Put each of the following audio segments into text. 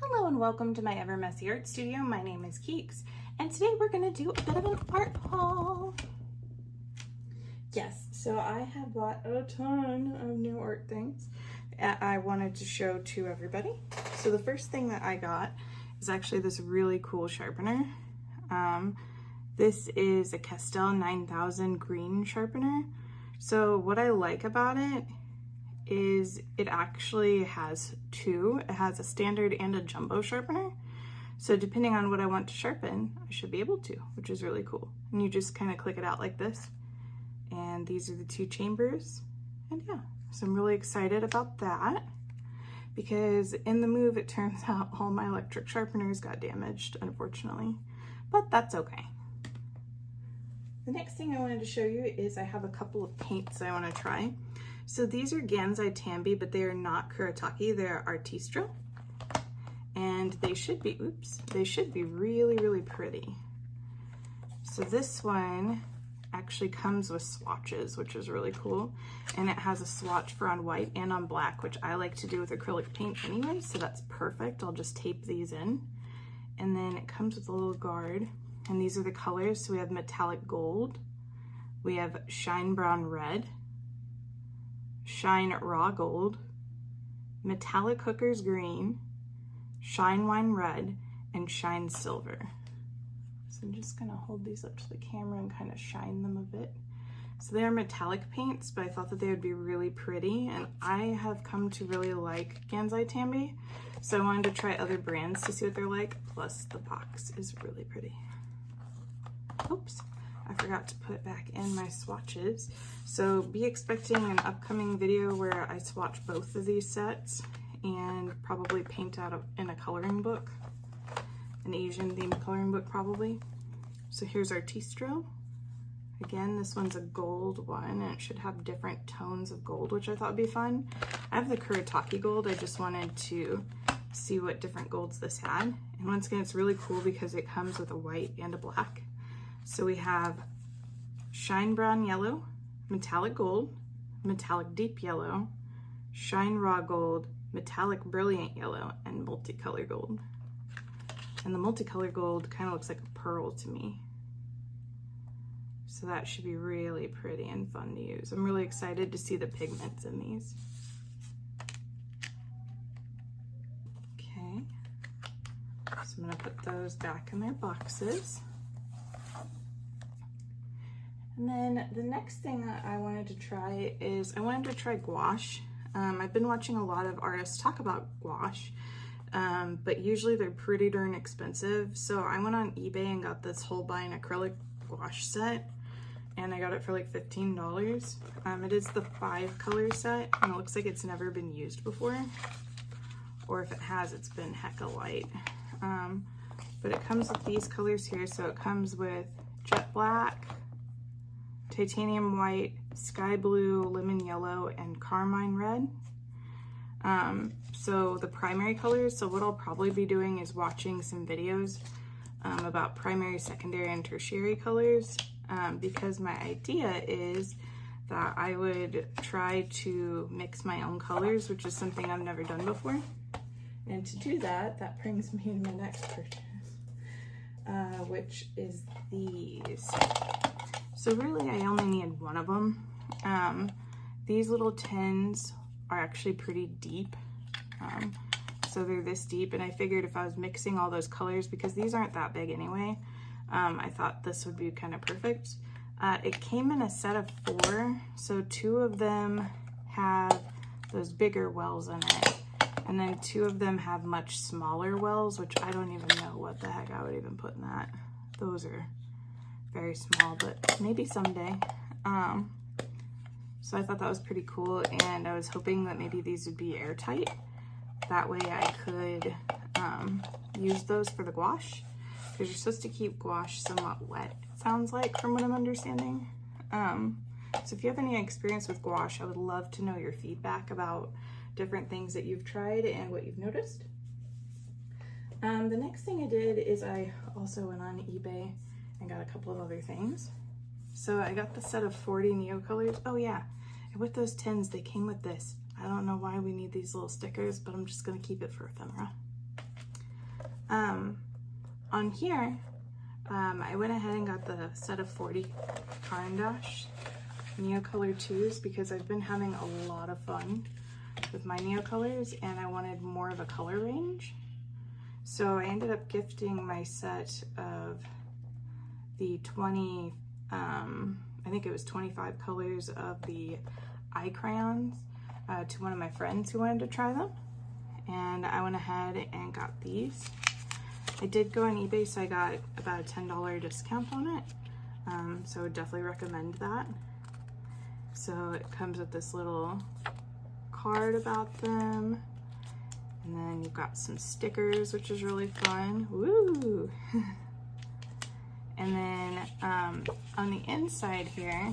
Hello and welcome to my Ever Messy Art Studio. My name is Keeks, and today we're going to do a bit of an art haul. Yes, so I have bought a ton of new art things I wanted to show to everybody. So the first thing that I got is actually this really cool sharpener. This is a Castell 9000 green sharpener. So what I like about it is it actually has two. It has a standard and a jumbo sharpener. So depending on what I want to sharpen, I should be able to, which is really cool. And you just kind of click it out like this. And these are the two chambers. And yeah, so I'm really excited about that because in the move, it turns out all my electric sharpeners got damaged, unfortunately, but that's okay. The next thing I wanted to show you is I have a couple of paints I want to try. So these are Gansai Tambi, but they are not Kuretake, they're Artistro. And they should be, they should be really, really pretty. So this one actually comes with swatches, which is really cool. And it has a swatch for on white and on black, which I like to do with acrylic paint anyway, so that's perfect. I'll just tape these in. And then it comes with a little guard. And these are the colors. So we have metallic gold, we have shine brown red, shine raw gold, metallic hookers green, shine wine red, and shine silver. So I'm just gonna hold these up to the camera and kind of shine them a bit. So they're metallic paints, but I thought that they would be really pretty, and I have come to really like Gansai Tambi, so I wanted to try other brands to see what they're like, plus the box is really pretty. Oops, I forgot to put back in my swatches. So be expecting an upcoming video where I swatch both of these sets and probably paint out in a coloring book, an Asian themed coloring book probably. So here's Artistro. Again, this one's a gold one and it should have different tones of gold, which I thought would be fun. I have the Kuretake gold. I just wanted to see what different golds this had. And once again, it's really cool because it comes with a white and a black. So we have shine brown yellow, metallic gold, metallic deep yellow, shine raw gold, metallic brilliant yellow, and multicolor gold. And the multicolor gold kind of looks like a pearl to me. So that should be really pretty and fun to use. I'm really excited to see the pigments in these. Okay, so I'm gonna put those back in their boxes. And then the next thing that I wanted to try is I wanted to try gouache. I've been watching a lot of artists talk about gouache, but usually they're pretty darn expensive. So I went on eBay and got this Holbein acrylic gouache set, and I got it for like $15. It is the 5 color set, and it looks like it's never been used before, or if it has, it's been hecka light. But it comes with these colors here. So it comes with jet black, titanium white, sky blue, lemon yellow, and carmine red. So the primary colors, so what I'll probably be doing is watching some videos about primary, secondary, and tertiary colors, because my idea is that I would try to mix my own colors, which is something I've never done before. And to do that, that brings me to my next purchase, which is these. So really, I only need one of them. These little tins are actually pretty deep. So they're this deep, and I figured if I was mixing all those colors, because these aren't that big anyway, I thought this would be kind of perfect. It came in a set of 4, so 2 of them have those bigger wells in it, and then 2 of them have much smaller wells, which I don't even know what the heck I would even put in that. Those are very small, but maybe someday. So I thought that was pretty cool, and I was hoping that maybe these would be airtight. That way I could use those for the gouache, because you're supposed to keep gouache somewhat wet, it sounds like, from what I'm understanding. So if you have any experience with gouache, I would love to know your feedback about different things that you've tried and what you've noticed. The next thing I did is I also went on eBay and got a couple of other things. So I got the set of 40 Neocolors. Oh yeah, and with those tins, they came with this. I don't know why we need these little stickers, but I'm just gonna keep it for ephemera. On here, I went ahead and got the set of 40 Caran Neocolor IIs because I've been having a lot of fun with my Neocolors and I wanted more of a color range. So I ended up gifting my set of the 20, I think it was 25 colors of the eye crayons to one of my friends who wanted to try them. And I went ahead and got these. I did go on eBay, so I got about a $10 discount on it. So I would definitely recommend that. So it comes with this little card about them. And then you've got some stickers, which is really fun. Woo! And then on the inside here,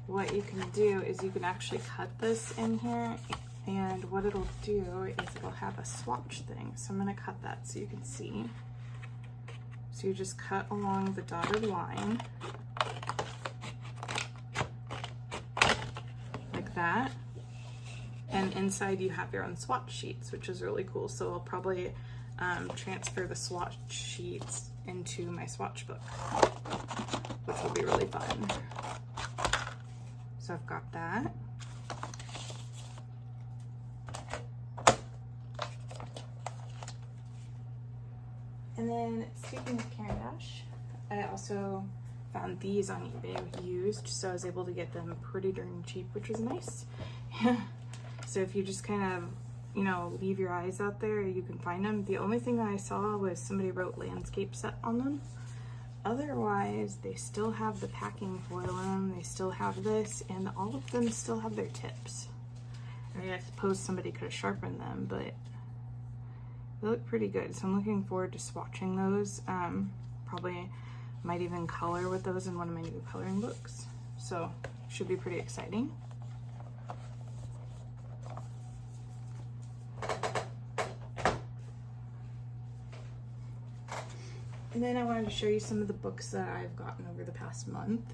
what you can do is you can actually cut this in here, and what it'll do is it'll have a swatch thing. So I'm gonna cut that so you can see. So you just cut along the dotted line, like that. And inside you have your own swatch sheets, which is really cool. So I'll probably transfer the swatch sheets into my swatch book, which will be really fun. So I've got that. And then speaking of Caran, I also found these on eBay used, so I was able to get them pretty darn cheap, which was nice. So if you just kind of, you know, leave your eyes out there, you can find them. The only thing that I saw was somebody wrote landscape set on them. Otherwise, they still have the packing foil in them, they still have this, and all of them still have their tips. I mean, I suppose somebody could have sharpened them, but they look pretty good. So I'm looking forward to swatching those. Probably might even color with those in one of my new coloring books. So should be pretty exciting. And then I wanted to show you some of the books that I've gotten over the past month.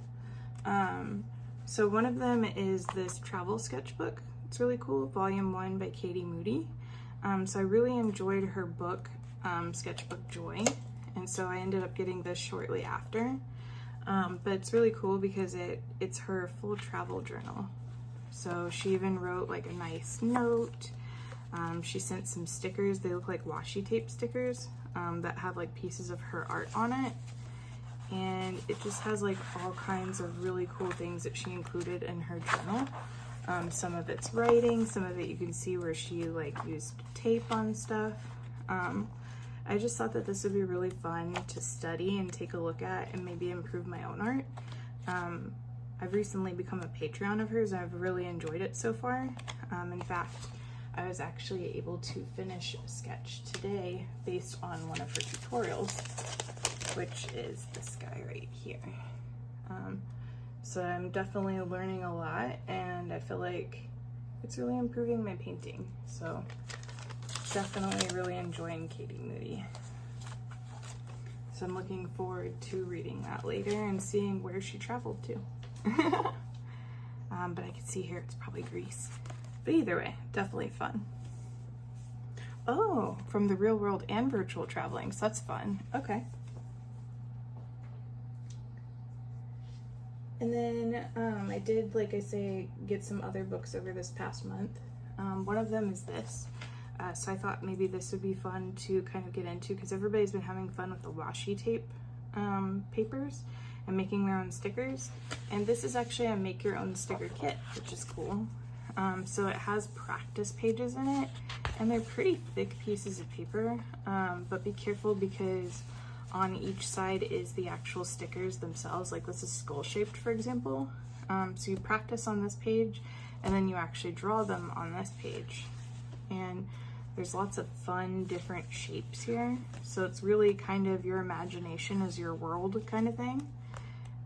So one of them is this travel sketchbook. It's really cool, Volume 1 by Katie Moody. So I really enjoyed her book, Sketchbook Joy, and so I ended up getting this shortly after. But it's really cool because it's her full travel journal. So she even wrote like a nice note. She sent some stickers. They look like washi tape stickers that have like pieces of her art on it. And it just has like all kinds of really cool things that she included in her journal. Some of it's writing, some of it you can see where she like used tape on stuff. I just thought that this would be really fun to study and take a look at and maybe improve my own art. I've recently become a Patreon of hers and I've really enjoyed it so far. In fact, I was actually able to finish a sketch today based on one of her tutorials, which is this guy right here. So I'm definitely learning a lot and I feel like it's really improving my painting. So definitely really enjoying Katie Moody. So I'm looking forward to reading that later and seeing where she traveled to. But I can see here it's probably Greece. But either way, definitely fun. Oh, from the real world and virtual traveling, so that's fun. Okay. And then I did, like I say, get some other books over this past month. One of them is this. So I thought maybe this would be fun to kind of get into because everybody's been having fun with the washi tape papers and making their own stickers. And this is actually a make your own sticker kit, which is cool. So it has practice pages in it and they're pretty thick pieces of paper, but be careful because on each side is the actual stickers themselves. Like this is skull shaped, for example. So you practice on this page and then you actually draw them on this page. And there's lots of fun different shapes here. So it's really kind of your imagination is your world kind of thing.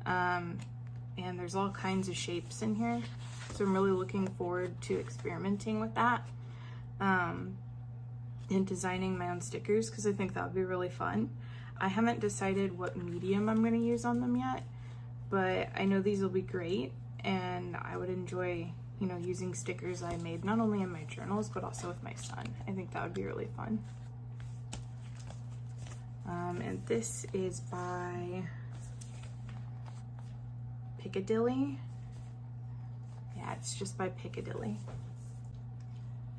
And there's all kinds of shapes in here. So I'm really looking forward to experimenting with that and designing my own stickers because I think that would be really fun. I haven't decided what medium I'm going to use on them yet, but I know these will be great and I would enjoy, you know, using stickers I made not only in my journals but also with my son. I think that would be really fun. And this is by Piccadilly. Yeah, it's just by Piccadilly.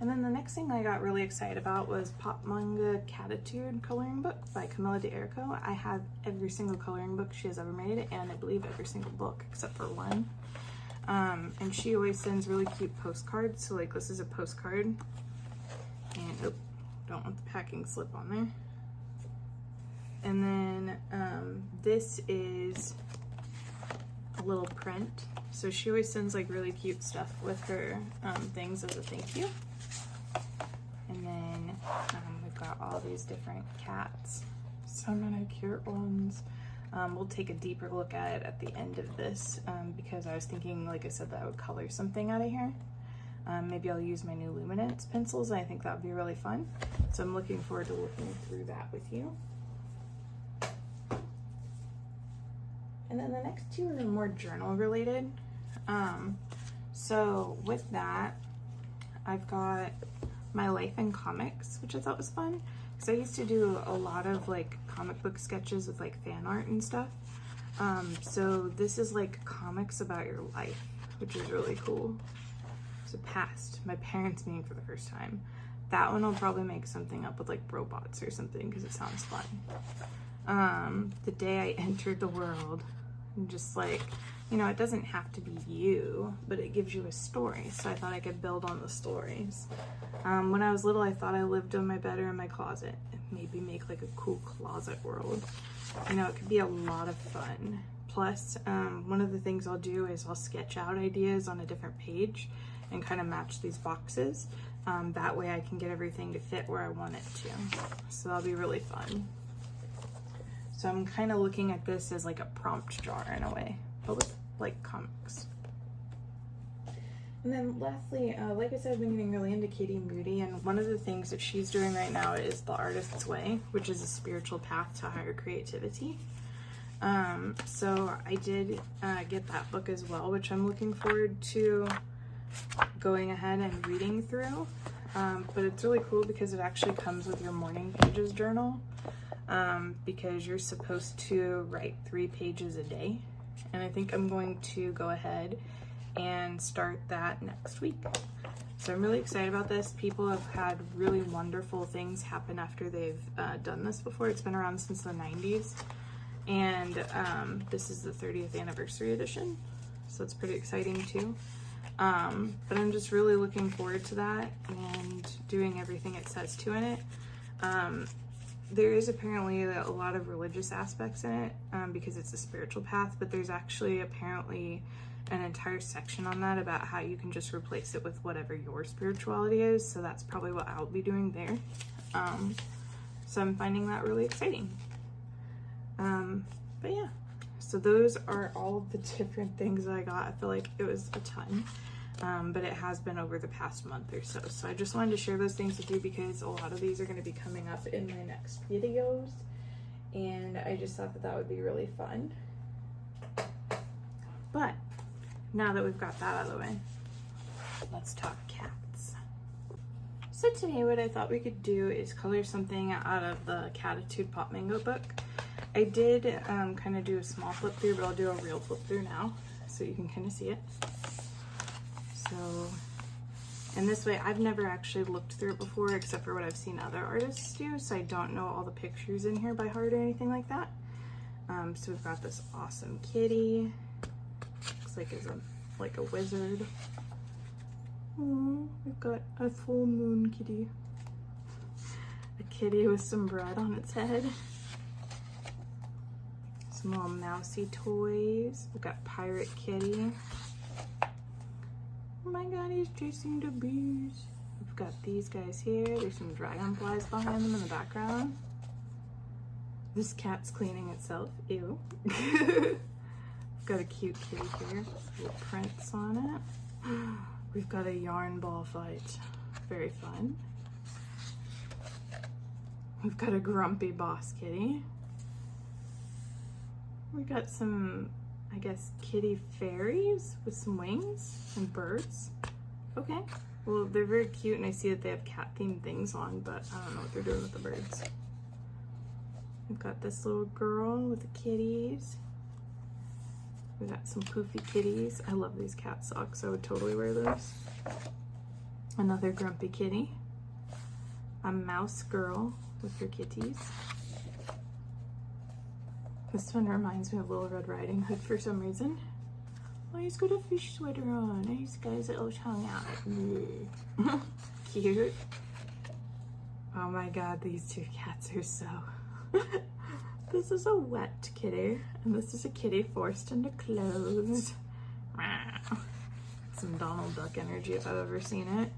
And then the next thing I got really excited about was Pop Manga Catitude coloring book by Camilla D'Errico. I have every single coloring book she has ever made, and I believe every single book except for one. And she always sends really cute postcards. So like this is a postcard, and oh, don't want the packing slip on there. And then this is a little print. So she always sends like really cute stuff with her things as a thank you. And then we've got all these different cats. So many cute ones. We'll take a deeper look at it at the end of this because I was thinking, like I said, that I would color something out of here. Maybe I'll use my new Luminance pencils. I think that would be really fun. So I'm looking forward to looking through that with you. And then the next two are more journal related. So with that, I've got my life in comics, which I thought was fun. Because I used to do a lot of like comic book sketches with like fan art and stuff. So this is like comics about your life, which is really cool. So past, my parents meeting for the first time. That one I'll probably make something up with like robots or something because it sounds fun. The day I entered the world, just like, you know, it doesn't have to be you, but it gives you a story. So I thought I could build on the stories. When I was little, I thought I lived in my bed or in my closet. Maybe make like a cool closet world. You know, it could be a lot of fun. Plus, one of the things I'll do is I'll sketch out ideas on a different page and kind of match these boxes. That way I can get everything to fit where I want it to. So that'll be really fun. So I'm kind of looking at this as like a prompt jar in a way, but with like comics. And then lastly, like I said, I've been getting really into Katie Moody, and one of the things that she's doing right now is The Artist's Way, which is a spiritual path to higher creativity. So I did get that book as well, which I'm looking forward to going ahead and reading through. But it's really cool because it actually comes with your morning pages journal, because you're supposed to write 3 pages a day. And I think I'm going to go ahead and start that next week. So I'm really excited about this. People have had really wonderful things happen after they've done this before. It's been around since the 90s. And this is the 30th anniversary edition. So it's pretty exciting too. But I'm just really looking forward to that and doing everything it says to in it. There is apparently a lot of religious aspects in it because it's a spiritual path, but there's actually apparently an entire section on that about how you can just replace it with whatever your spirituality is. So that's probably what I'll be doing there. So I'm finding that really exciting. But yeah, so those are all of the different things that I got. I feel like it was a ton. But it has been over the past month or so. So I just wanted to share those things with you because a lot of these are going to be coming up in my next videos. And I just thought that that would be really fun. But now that we've got that out of the way, let's talk cats. So today what I thought we could do is color something out of the Catitude Pop Mango book. I did kind of do a small flip through, but I'll do a real flip through now so you can kind of see it. So, and this way, I've never actually looked through it before except for what I've seen other artists do, so I don't know all the pictures in here by heart or anything like that. So we've got this awesome kitty. Looks like it's like a wizard. Oh, we've got a full moon kitty. A kitty with some bread on its head. Some little mousy toys. We've got Pirate Kitty. Oh my god, he's chasing the bees. We've got these guys here. There's some dragonflies behind them in the background. This cat's cleaning itself. Ew. We've got a cute kitty here. Little prints on it. We've got a yarn ball fight. Very fun. We've got a grumpy boss kitty. We got some, I guess, kitty fairies with some wings and birds. Okay. Well, they're very cute, and I see that they have cat-themed things on, but I don't know what they're doing with the birds. We've got this little girl with the kitties. We got some poofy kitties. I love these cat socks. I would totally wear those. Another grumpy kitty. A mouse girl with her kitties. This one reminds me of Little Red Riding Hood for some reason. Oh, he's got a fish sweater on. These guys that always hung out. Cute. Oh my god, these two cats are so... This is a wet kitty, and this is a kitty forced into clothes. Some Donald Duck energy if I've ever seen it.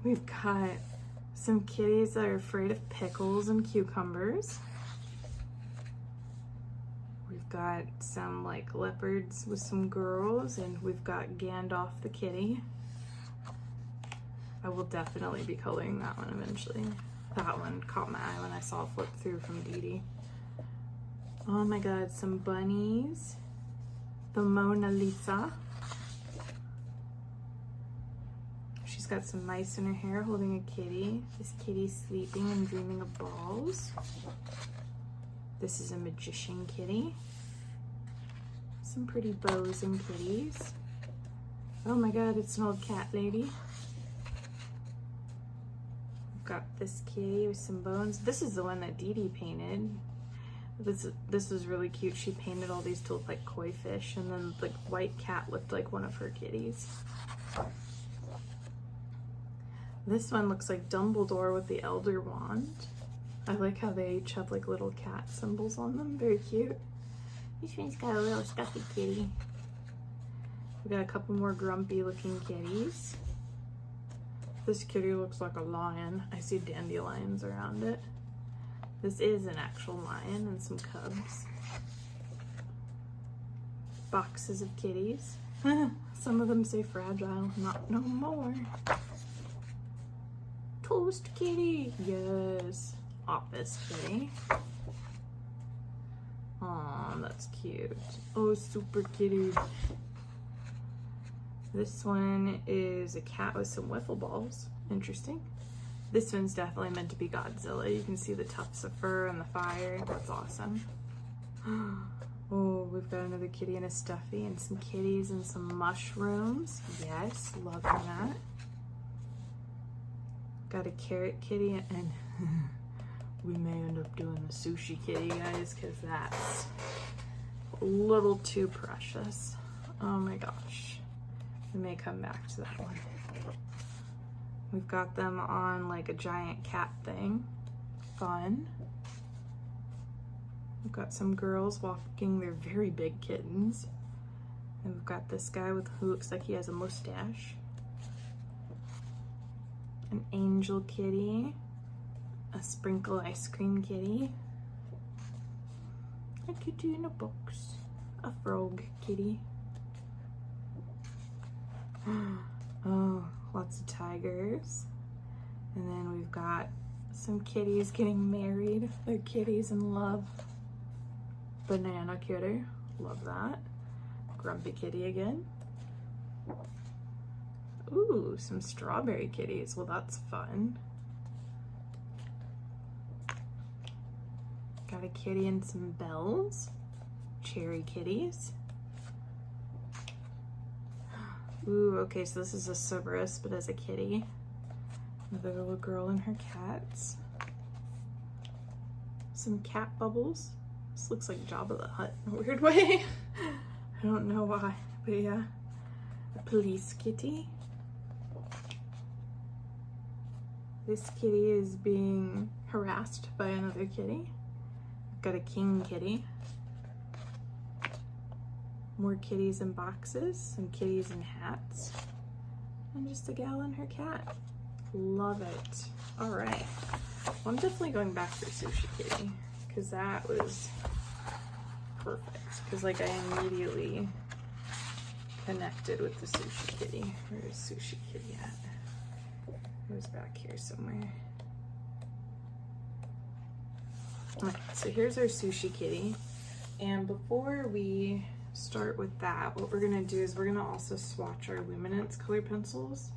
We've got some kitties that are afraid of pickles and cucumbers. We've got some like leopards with some girls, and we've got Gandalf the kitty. I will definitely be coloring that one eventually. That one caught my eye when I saw it flip through from Dee Dee. Oh my god, some bunnies. The Mona Lisa. She's got some mice in her hair holding a kitty. This kitty's sleeping and dreaming of balls. This is a magician kitty. Some pretty bows and kitties. Oh my god, it's an old cat lady. Got this kitty with some bones. This is the one that Dee Dee painted. This was really cute. She painted all these to look like koi fish, and then the white cat looked like one of her kitties. This one looks like Dumbledore with the Elder Wand. I like how they each have like little cat symbols on them. Very cute. This one's got a little stuffy kitty. We got a couple more grumpy looking kitties. This kitty looks like a lion. I see dandelions around it. This is an actual lion and some cubs. Boxes of kitties. Some of them say fragile, not no more. Toast kitty, yes. Office kitty. Aw, that's cute. Oh, super kitty. This one is a cat with some wiffle balls. Interesting. This one's definitely meant to be Godzilla. You can see the tufts of fur and the fire. That's awesome. Oh, we've got another kitty and a stuffy and some kitties and some mushrooms. Yes, loving that. Got a carrot kitty and we may end up doing the sushi kitty, guys, because that's a little too precious. Oh my gosh. We may come back to that one. We've got them on like a giant cat thing. Fun. We've got some girls walking their very big kittens. And we've got this guy who looks like he has a mustache. An angel kitty. A sprinkle ice cream kitty. A kitty in a box. A frog kitty. Oh, lots of tigers. And then we've got some kitties getting married. They're kitties in love. Banana kitty. Love that. Grumpy kitty again. Ooh, some strawberry kitties. Well, that's fun. Got a kitty and some bells. Cherry kitties. Ooh, okay, so this is a Cerberus, but as a kitty. Another little girl and her cats. Some cat bubbles. This looks like Jabba the Hutt in a weird way. I don't know why, but yeah. A police kitty. This kitty is being harassed by another kitty. Got a king kitty. More kitties in boxes, some kitties in hats, and just a gal and her cat. Love it. All right. Well, I'm definitely going back for Sushi Kitty because that was perfect. Because like I immediately connected with the Sushi Kitty. Where is Sushi Kitty at? It was back here somewhere. Okay, so here's our Sushi Kitty. And before we start with that, what we're gonna do is we're gonna also swatch our Luminance color pencils.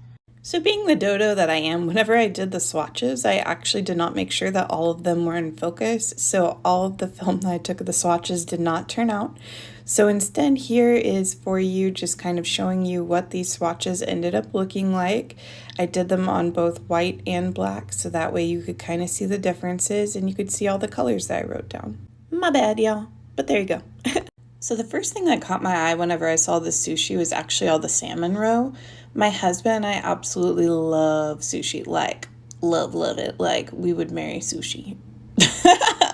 So being the dodo that I am, whenever I did the swatches, I actually did not make sure that all of them were in focus. So all of the film that I took of the swatches did not turn out. So instead here is for you just kind of showing you what these swatches ended up looking like. I did them on both white and black, so that way you could kind of see the differences and you could see all the colors that I wrote down. My bad, y'all, but there you go. So the first thing that caught my eye whenever I saw the sushi was actually all the salmon roe. My husband and I absolutely love sushi, like love it, like we would marry sushi.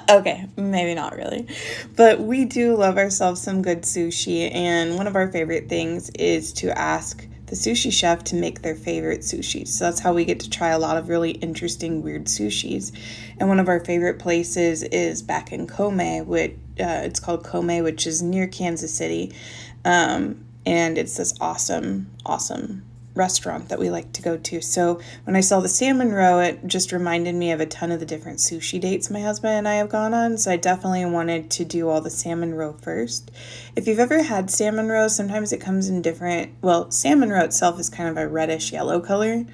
Okay, maybe not really, but we do love ourselves some good sushi, and one of our favorite things is to ask the sushi chef to make their favorite sushi. So that's how we get to try a lot of really interesting, weird sushis. And one of our favorite places is back in Kome, which it's called Kome, which is near Kansas City, and it's this awesome restaurant that we like to go to. So when I saw the salmon roe, it just reminded me of a ton of the different sushi dates my husband and I have gone on. So I definitely wanted to do all the salmon roe first. If you've ever had salmon roe, sometimes it comes in different, well, salmon roe itself is kind of a reddish yellow color,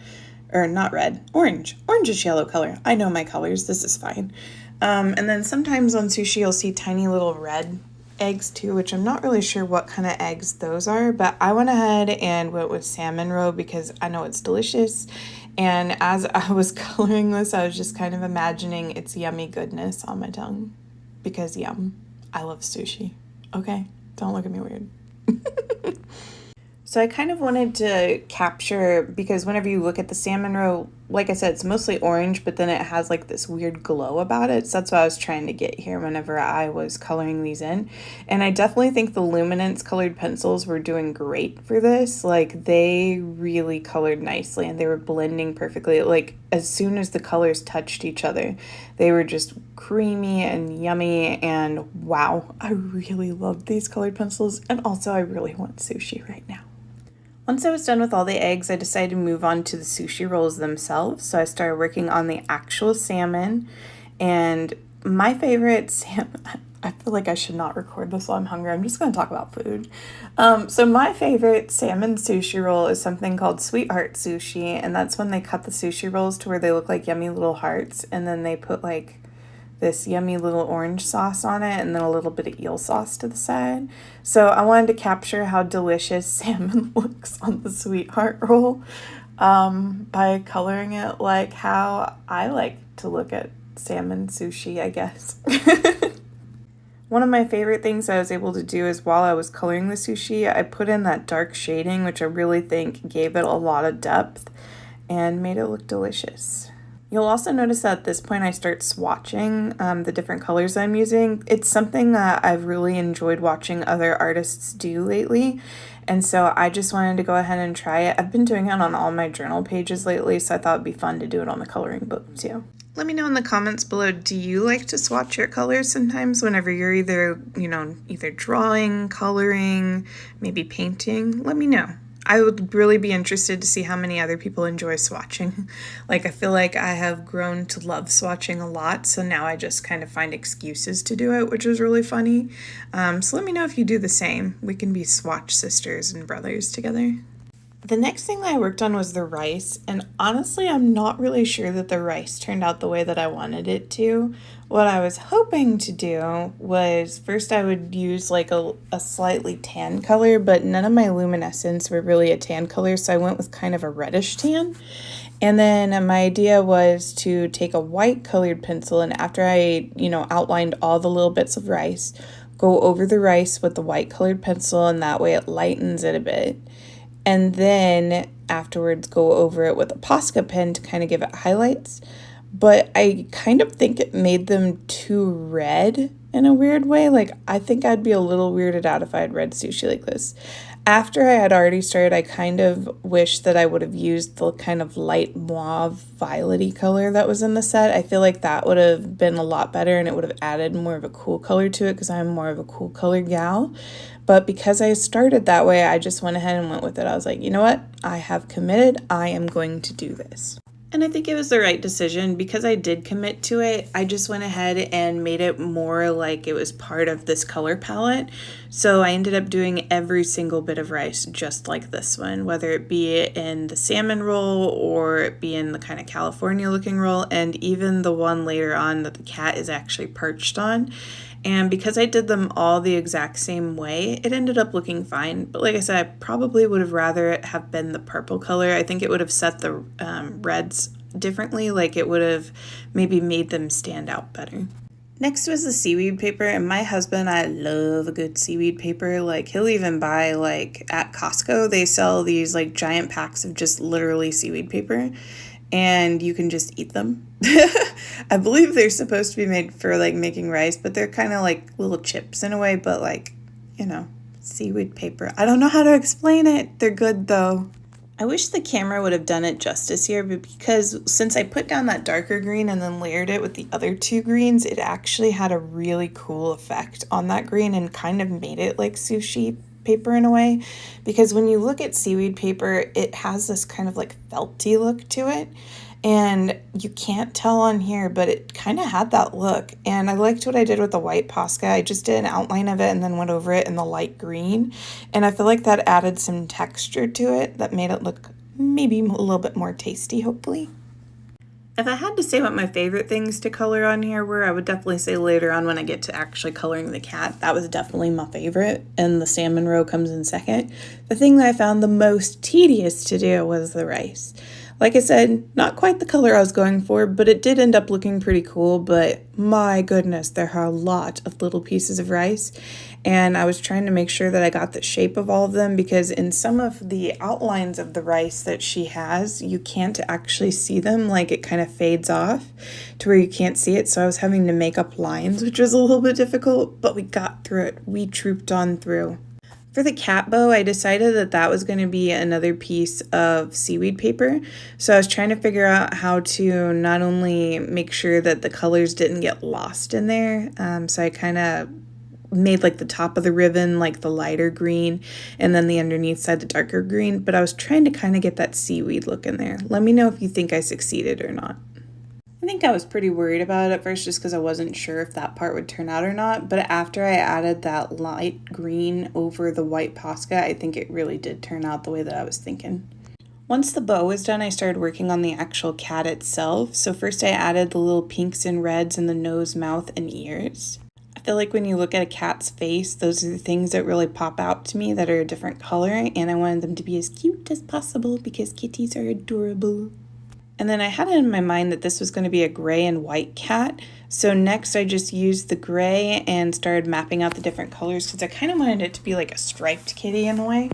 or not red, orangish yellow color. I know my colors, this is fine. And then sometimes on sushi you'll see tiny little red eggs too, which I'm not really sure what kind of eggs those are, but I went ahead and went with salmon roe because I know it's delicious. And as I was coloring this, I was just kind of imagining its yummy goodness on my tongue, because yum, I love sushi. Okay, don't look at me weird. So I kind of wanted to capture, because whenever you look at the salmon roe, like I said, it's mostly orange, but then it has like this weird glow about it. So that's what I was trying to get here whenever I was coloring these in. And I definitely think the Luminance colored pencils were doing great for this. Like they really colored nicely and they were blending perfectly. Like as soon as the colors touched each other, they were just creamy and yummy. And wow, I really love these colored pencils. And also I really want sushi right now. Once I was done with all the eggs, I decided to move on to the sushi rolls themselves. So I started working on the actual salmon, and my favorite salmon, I feel like I should not record this while I'm hungry. I'm just going to talk about food. So my favorite salmon sushi roll is something called Sweetheart Sushi, and that's when they cut the sushi rolls to where they look like yummy little hearts, and then they put like this yummy little orange sauce on it and then a little bit of eel sauce to the side. So I wanted to capture how delicious salmon looks on the Sweetheart roll by coloring it like how I like to look at salmon sushi, I guess. One of my favorite things I was able to do is while I was coloring the sushi, I put in that dark shading, which I really think gave it a lot of depth and made it look delicious. You'll also notice that at this point I start swatching the different colors I'm using. It's something that I've really enjoyed watching other artists do lately, and so I just wanted to go ahead and try it. I've been doing it on all my journal pages lately, so I thought it'd be fun to do it on the coloring book too. Let me know in the comments below, do you like to swatch your colors sometimes whenever you're either drawing, coloring, maybe painting? Let me know. I would really be interested to see how many other people enjoy swatching. Like, I feel like I have grown to love swatching a lot, so now I just kind of find excuses to do it, which is really funny. So let me know if you do the same. We can be swatch sisters and brothers together. The next thing that I worked on was the rice, and honestly, I'm not really sure that the rice turned out the way that I wanted it to. What I was hoping to do was first I would use like a slightly tan color, but none of my luminescents were really a tan color, so I went with kind of a reddish tan. And then my idea was to take a white colored pencil, and after I, outlined all the little bits of rice, go over the rice with the white colored pencil, and that way it lightens it a bit. And then afterwards go over it with a Posca pen to kind of give it highlights. But I kind of think it made them too red in a weird way. Like, I think I'd be a little weirded out if I had red sushi like this. After I had already started, I kind of wish that I would have used the kind of light mauve violet-y color that was in the set. I feel like that would have been a lot better and it would have added more of a cool color to it because I'm more of a cool color gal. But because I started that way, I just went ahead and went with it. I was like, you know what? I have committed. I am going to do this. And I think it was the right decision because I did commit to it. I just went ahead and made it more like it was part of this color palette. So I ended up doing every single bit of rice just like this one, whether it be in the salmon roll or it be in the kind of California looking roll, and even the one later on that the cat is actually perched on. And because I did them all the exact same way, it ended up looking fine. But like I said, I probably would have rather it have been the purple color. I think it would have set the reds differently, like it would have maybe made them stand out better. Next was the seaweed paper, and my husband, I love a good seaweed paper. Like, he'll even buy, like, at Costco, they sell these, like, giant packs of just literally seaweed paper, and you can just eat them. I believe they're supposed to be made for, like, making rice, but they're kind of like little chips in a way, but, like, you know, seaweed paper. I don't know how to explain it. They're good, though. I wish the camera would have done it justice here, but because since I put down that darker green and then layered it with the other two greens, it actually had a really cool effect on that green and kind of made it like sushi paper in a way. Because when you look at seaweed paper, it has this kind of like felty look to it. And you can't tell on here, but it kind of had that look. And I liked what I did with the white Posca. I just did an outline of it and then went over it in the light green. And I feel like that added some texture to it that made it look maybe a little bit more tasty, hopefully. If I had to say what my favorite things to color on here were, I would definitely say later on when I get to actually coloring the cat. That was definitely my favorite, and the salmon roe comes in second. The thing that I found the most tedious to do was the rice. Like I said, not quite the color I was going for, but it did end up looking pretty cool. But my goodness, there are a lot of little pieces of rice. And I was trying to make sure that I got the shape of all of them, because in some of the outlines of the rice that she has, you can't actually see them. Like, it kind of fades off to where you can't see it. So I was having to make up lines, which was a little bit difficult, but we got through it. We trooped on through. For the cat bow, I decided that that was going to be another piece of seaweed paper. So I was trying to figure out how to not only make sure that the colors didn't get lost in there. So I kind of made like the top of the ribbon like the lighter green and then the underneath side the darker green. But I was trying to kind of get that seaweed look in there. Let me know if you think I succeeded or not. I think I was pretty worried about it at first just because I wasn't sure if that part would turn out or not, but after I added that light green over the white Posca, I think it really did turn out the way that I was thinking. Once the bow was done, I started working on the actual cat itself. So first I added the little pinks and reds in the nose, mouth, and ears. I feel like when you look at a cat's face, those are the things that really pop out to me that are a different color, and I wanted them to be as cute as possible because kitties are adorable. And then I had it in my mind that this was going to be a gray and white cat. So next I just used the gray and started mapping out the different colors because I kind of wanted it to be like a striped kitty in a way.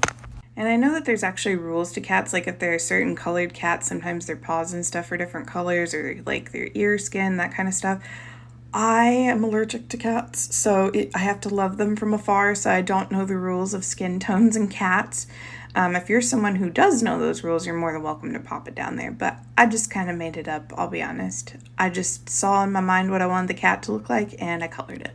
And I know that there's actually rules to cats, like if there are certain colored cats, sometimes their paws and stuff are different colors, or like their ear skin, that kind of stuff. I am allergic to cats, so I have to love them from afar, so I don't know the rules of skin tones and cats. If you're someone who does know those rules, you're more than welcome to pop it down there. But I just kind of made it up, I'll be honest. I just saw in my mind what I wanted the cat to look like, and I colored it.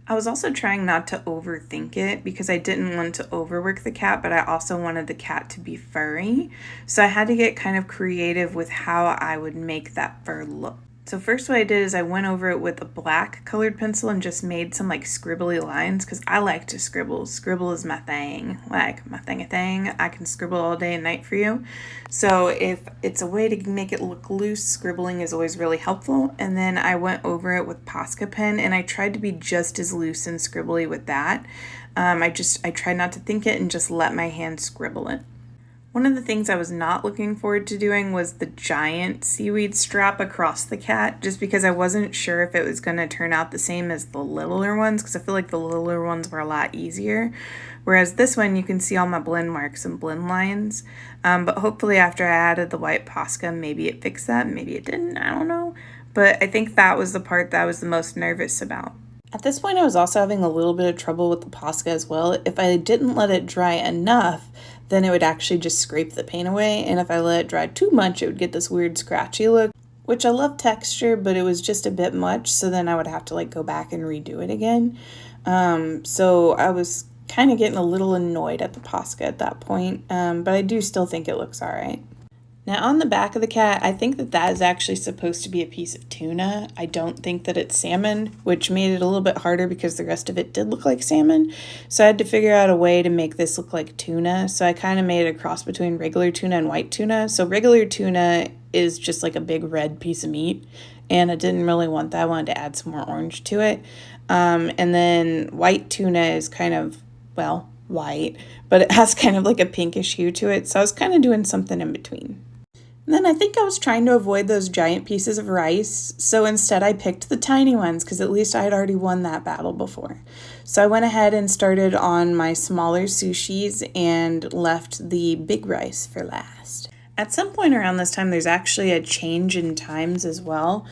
I was also trying not to overthink it because I didn't want to overwork the cat, but I also wanted the cat to be furry. So I had to get kind of creative with how I would make that fur look. So first what I did is I went over it with a black colored pencil and just made some like scribbly lines because I like to scribble. Scribble is my thing, like my thing. I can scribble all day and night for you. So if it's a way to make it look loose, scribbling is always really helpful. And then I went over it with Posca pen and I tried to be just as loose and scribbly with that. I tried not to think it and just let my hand scribble it. One of the things I was not looking forward to doing was the giant seaweed strap across the cat, just because I wasn't sure if it was going to turn out the same as the littler ones, because I feel like the littler ones were a lot easier. Whereas this one, you can see all my blend marks and blend lines. But hopefully after I added the white Posca, maybe it fixed that, maybe it didn't, I don't know. But I think that was the part that I was the most nervous about. At this point, I was also having a little bit of trouble with the Posca as well. If I didn't let it dry enough, then it would actually just scrape the paint away. And if I let it dry too much, it would get this weird scratchy look, which I love texture, but it was just a bit much. So then I would have to like go back and redo it again. So I was kind of getting a little annoyed at the Posca at that point. But I do still think it looks all right. Now on the back of the cat, I think that that is actually supposed to be a piece of tuna. I don't think that it's salmon, which made it a little bit harder because the rest of it did look like salmon. So I had to figure out a way to make this look like tuna. So I kind of made a cross between regular tuna and white tuna. So regular tuna is just like a big red piece of meat, and I didn't really want that. I wanted to add some more orange to it. And then white tuna is kind of, well, white, but it has kind of like a pinkish hue to it. So I was kind of doing something in between. And then I think I was trying to avoid those giant pieces of rice, so instead I picked the tiny ones because at least I had already won that battle before. So I went ahead and started on my smaller sushis and left the big rice for last. At some point around this time, there's actually a change in times as well.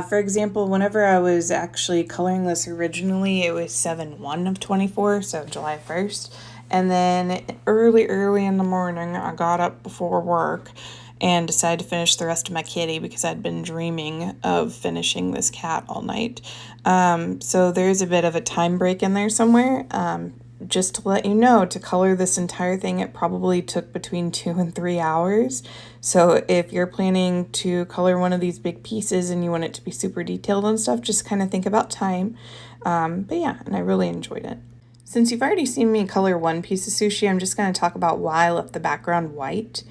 For example, whenever I was actually coloring this originally, it was 7/1 of 24, so July 1st. And then early in the morning, I got up before work and decided to finish the rest of my kitty because I'd been dreaming of finishing this cat all night. So there's a bit of a time break in there somewhere. Just to let you know, to color this entire thing, it probably took between 2 and 3 hours. So if you're planning to color one of these big pieces and you want it to be super detailed and stuff, just kind of think about time. But yeah, and I really enjoyed it. Since you've already seen me color one piece of sushi, I'm just going to talk about why I left the background white.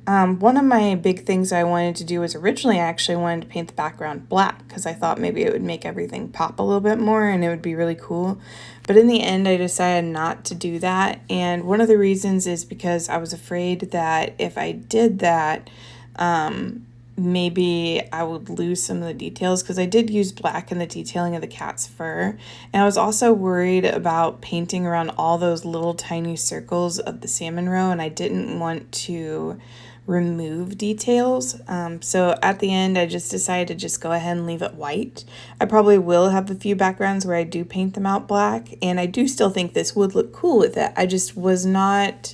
One of my big things I wanted to do was originally I actually wanted to paint the background black because I thought maybe it would make everything pop a little bit more and it would be really cool. But in the end, I decided not to do that. And one of the reasons is because I was afraid that if I did that, maybe I would lose some of the details because I did use black in the detailing of the cat's fur. And I was also worried about painting around all those little tiny circles of the salmon roe, and I didn't want to remove details. So at the end, I just decided to just go ahead and leave it white. I probably will have a few backgrounds where I do paint them out black, and I do still think this would look cool with it. I just was not...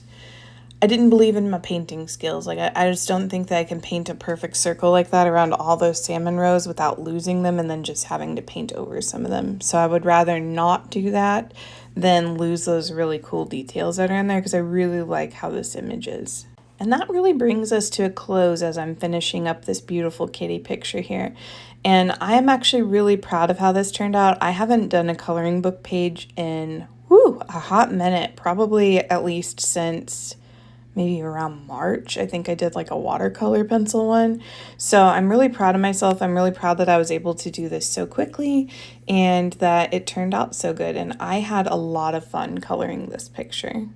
I didn't believe in my painting skills. Like, I just don't think that I can paint a perfect circle like that around all those salmon roes without losing them and then just having to paint over some of them. So I would rather not do that than lose those really cool details that are in there because I really like how this image is. And that really brings us to a close as I'm finishing up this beautiful kitty picture here. And I am actually really proud of how this turned out. I haven't done a coloring book page in, a hot minute, probably at least since... maybe around March. I think I did like a watercolor pencil one. So I'm really proud of myself. I'm really proud that I was able to do this so quickly and that it turned out so good. And I had a lot of fun coloring this picture.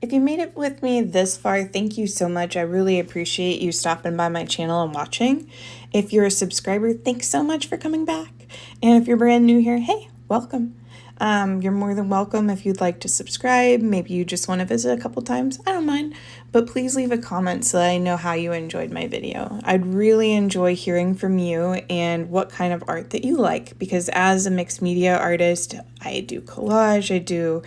If you made it with me this far, thank you so much. I really appreciate you stopping by my channel and watching. If you're a subscriber, thanks so much for coming back. And if you're brand new here, hey, welcome. You're more than welcome if you'd like to subscribe. Maybe you just want to visit a couple times. I don't mind. But please leave a comment so that I know how you enjoyed my video. I'd really enjoy hearing from you and what kind of art that you like. Because as a mixed media artist, I do collage, I do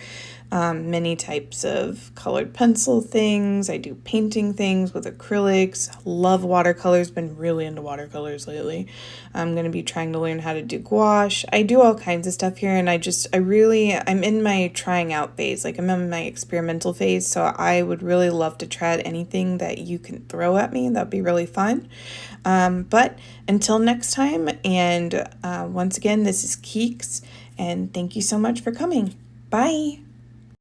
many types of colored pencil things. I do painting things with acrylics. Love watercolors. Been really into watercolors lately. I'm going to be trying to learn how to do gouache. I do all kinds of stuff here, and I'm in my trying out phase. Like, I'm in my experimental phase, so I would really love to try out anything that you can throw at me. That'd be really fun. But until next time, and once again, this is Keeks, and thank you so much for coming. Bye!